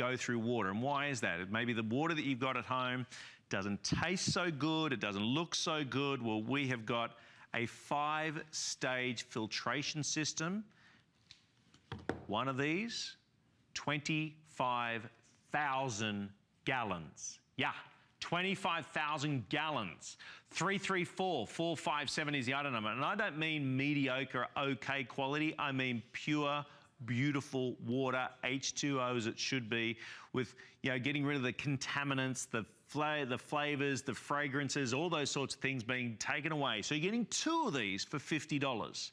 go through water. And why is that? Maybe the water that you've got at home doesn't taste so good, it doesn't look so good. Well, we have got a 5-stage filtration system. One of these, 25,000 gallons. Yeah, 25,000 gallons. 334-457 is the item number. And I don't mean mediocre, okay quality. I mean pure, beautiful water, H2O as it should be, with, you know, getting rid of the contaminants, the flavors, the fragrances, all those sorts of things being taken away. So you're getting 2 of these for $50.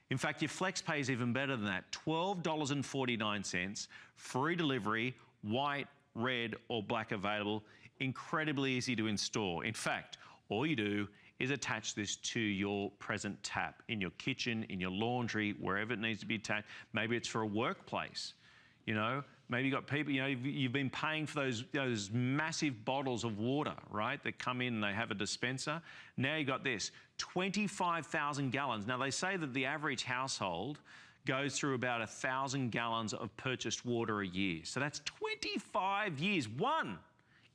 In fact, your flex pay is even better than that. $12.49, free delivery, white, red, or black available. Incredibly easy to install. In fact, all you do is attach this to your present tap in your kitchen, in your laundry, wherever it needs to be attached. Maybe it's for a workplace, you know. Maybe you've got people, you know, you've been paying for those massive bottles of water, right, that come in and they have a dispenser. Now you got this, 25,000 gallons. Now they say that the average household goes through about 1,000 gallons of purchased water a year. So that's 25 years. One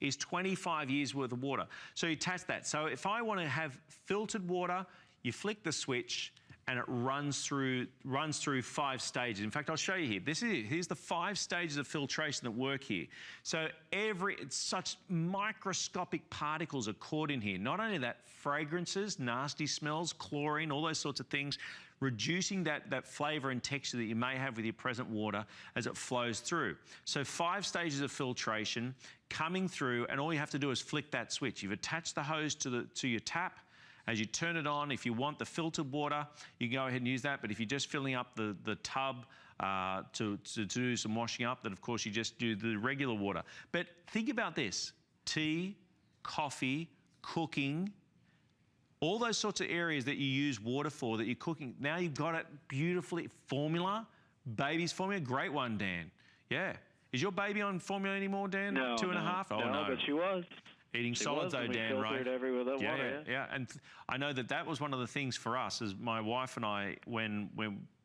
is 25 years worth of water. So you attach that. So if I want to have filtered water, you flick the switch and it runs through 5 stages. In fact, I'll show you here. Here's the 5 stages of filtration that work here. So it's such microscopic particles are caught in here. Not only that, fragrances, nasty smells, chlorine, all those sorts of things, reducing that flavor and texture that you may have with your present water as it flows through. So 5 stages of filtration coming through, and all you have to do is flick that switch. You've attached the hose to your tap. As you turn it on, if you want the filtered water, you can go ahead and use that. But if you're just filling up the tub to do some washing up, then of course you just do the regular water. But think about this: tea, coffee, cooking, all those sorts of areas that you use water for, that you're cooking. Now you've got it beautifully. Formula, baby's formula, great one, Dan. Yeah. Is your baby on formula anymore, Dan? No. 2.5? Oh, no. But she was. Eating solids though, Dan, right? Yeah. And I know that was one of the things for us, as my wife and I, when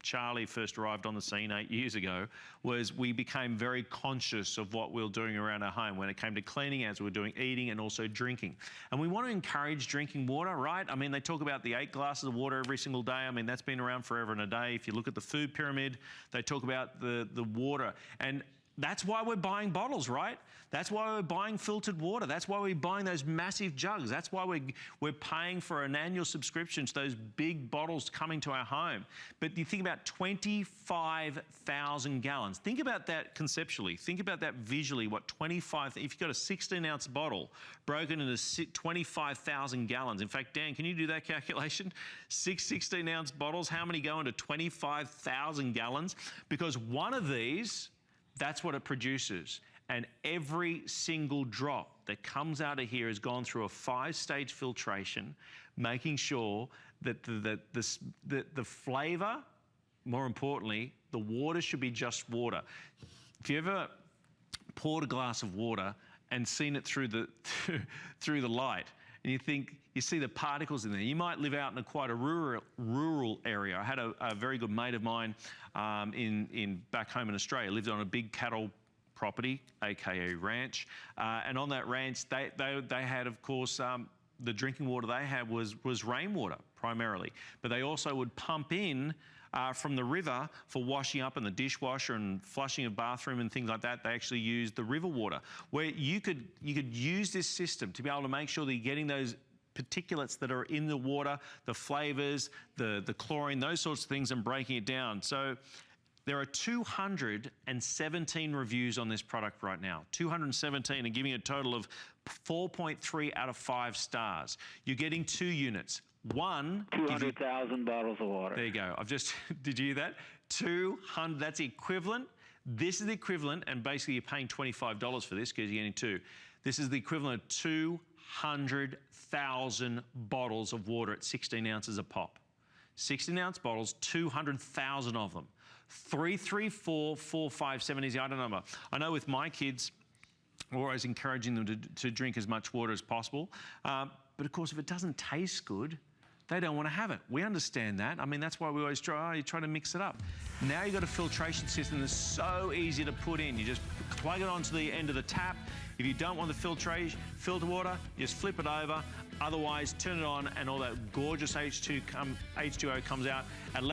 Charlie first arrived on the scene 8 years ago, was we became very conscious of what we were doing around our home when it came to cleaning, as we were doing eating and also drinking. And we want to encourage drinking water, right? I mean, they talk about the 8 glasses of water every single day. I mean, that's been around forever and a day. If you look at the food pyramid, they talk about the water. And that's why we're buying bottles, right? That's why we're buying filtered water. That's why we're buying those massive jugs. That's why we're paying for an annual subscription to those big bottles coming to our home. But you think about 25,000 gallons. Think about that conceptually. Think about that visually, what 25, if you've got a 16-ounce bottle broken into 25,000 gallons. In fact, Dan, can you do that calculation? 6 16-ounce bottles, how many go into 25,000 gallons? Because one of these, that's what it produces. And every single drop that comes out of here has gone through a 5-stage filtration, making sure that the flavor, more importantly, the water should be just water. If you ever poured a glass of water and seen it through the light, and you see the particles in there. You might live out in quite a rural area. I had a very good mate of mine back home in Australia, lived on a big cattle property, aka ranch, and on that ranch they had, of course, the drinking water they had was rainwater primarily, but they also would pump in from the river for washing up in the dishwasher and flushing a bathroom and things like that. They actually used the river water, where you could use this system to be able to make sure that you're getting those particulates that are in the water, the flavors, the chlorine, those sorts of things, and breaking it down. So there are 217 reviews on this product right now. 217, and giving a total of 4.3 out of 5 stars. You're getting 2 units. 200,000 bottles of water. There you go. Did you hear that? 200, that's the equivalent. This is the equivalent, and basically you're paying $25 for this because you're getting 2. This is the equivalent of 200,000 bottles of water at 16 ounces a pop. 16-ounce bottles, 200,000 of them. 334-457 is the item number. I know with my kids, we're always encouraging them to drink as much water as possible. But of course, if it doesn't taste good, They don't want to have it. We understand that. I mean, that's why we always try to mix it up. Now you've got a filtration system that's so easy to put in. You just plug it onto the end of the tap. If you don't want the filter water, just flip it over. Otherwise, turn it on and all that gorgeous H2O comes out. And